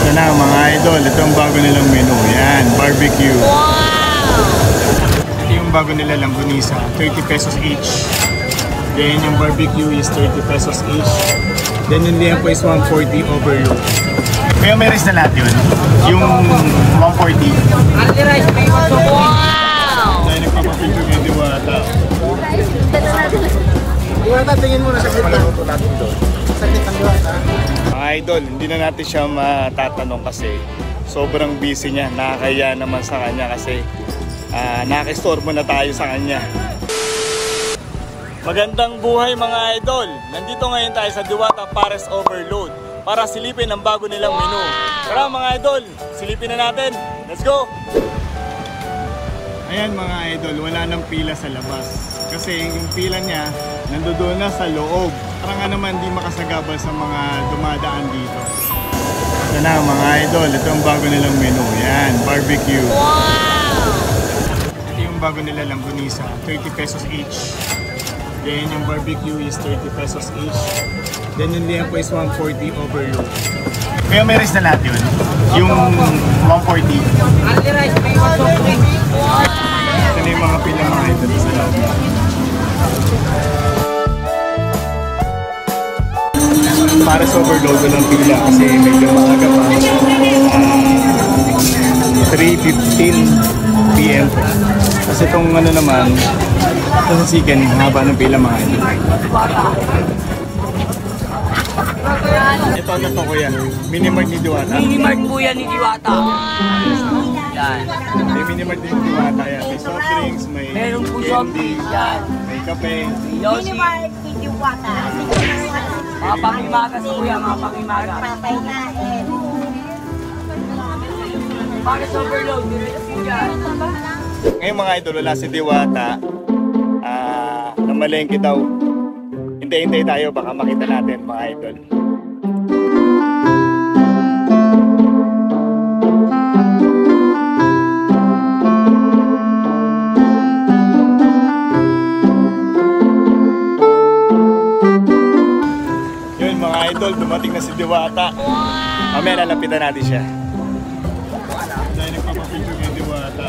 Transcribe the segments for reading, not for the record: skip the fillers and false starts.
Ito na mga idol, ito ang bago nilang menu. Yan, barbecue. Wow! Ito yung bago nila langgunisa, 30 pesos each. Then yung barbecue is 30 pesos each. Then yung liempo is 140 overload. Kaya may rice na lahat yun. Yung 140. Wow! Dahil nagpapapicture kay Diwata. Diwata, tingin mo na sa palaruto natin doon. Sakit ang Diwata. Mga idol, hindi na natin siya matatanong kasi sobrang busy niya. Nakakaya naman sa kanya kasi nakakistorbo na tayo sa kanya. Magandang buhay mga idol! Nandito ngayon tayo sa Diwata Pares Overload para silipin ang bago nilang menu. Tara mga idol, silipin na natin! Let's go! Ayan mga idol, wala nang pila sa labas. Kasi yung pila niya, nandoon na sa loob. Para nga naman di makasagabal sa mga dumadaan dito. Ito na mga idol, ito ang bago nilang menu. Yan, barbecue. Wow! Ito yung bago nila langgunisa, 30 pesos each. Then yung barbecue is 30 pesos each. Then yung liempo is 140 overload. Kaya may rice na lahat yun. Yung 140. Ito na yung mga pila mga ito sa loob. Para sa overload ko ng pila kasi medyo maaga pa. 3:15 PM. Kasi itong ano naman, ito sa chicken, haba ng pila mga ito. Ito ano to kuya? Minimart ni Diwata. Minimart po yan ni Diwata. Yan. May minimart din ni Diwata yan. May soft drinks, may meron po soft drinks yan. may kape. Minimart ni Diwata. Mga pangimagas po yan, mga pangimagas. Para sa overload, dito po yan. Ngayon mga idol, wala si Diwata. Namalengke daw. Hintay-hintay tayo, baka makita natin mga idol. Yun mga idol, dumating na si Diwata. Mamaya lalapitan natin siya. Dahil nagpapapicture kay Diwata.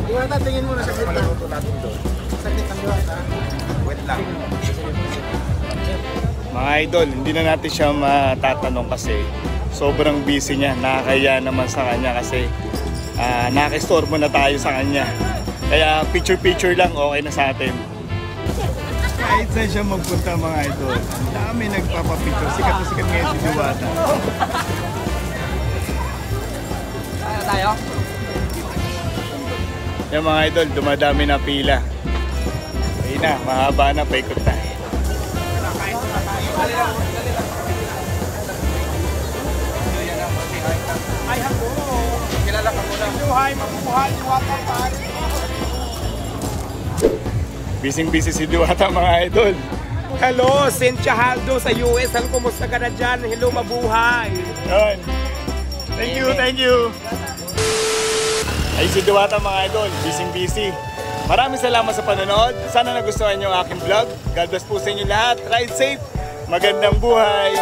Diwata, tingin mo na sa palaruto natin doon. Sakit ang Diwata. Wait lang. Mga idol, hindi na natin siya matatanong kasi sobrang busy niya. Nakakaya naman sa kanya kasi nakakistorbo na tayo sa kanya. Kaya picture-picture lang okay na sa atin. Kahit saan siya magpunta mga idol, ang dami nagpapapicture. Sikat na sikat ngayon si Diwata. Kaya tayo? Yung mga idol, dumadami na pila. Ayun na, mahaba na, paikot na. Ay, habo. Kilala ka muna. Buhay, mabubuhay, Diwata, pare. Bising-busy si Diwata mga idol. Hello, Cynthia Haldo sa US. Ano, kumusta ka na dyan? Hello, mabuhay. Yun. Thank you, thank you. Ay si Diwata mga idol, busy. Maraming salamat sa panonood. Sana nagustuhan niyo ang aking vlog. God bless po sa inyo lahat. Ride safe. Magandang buhay.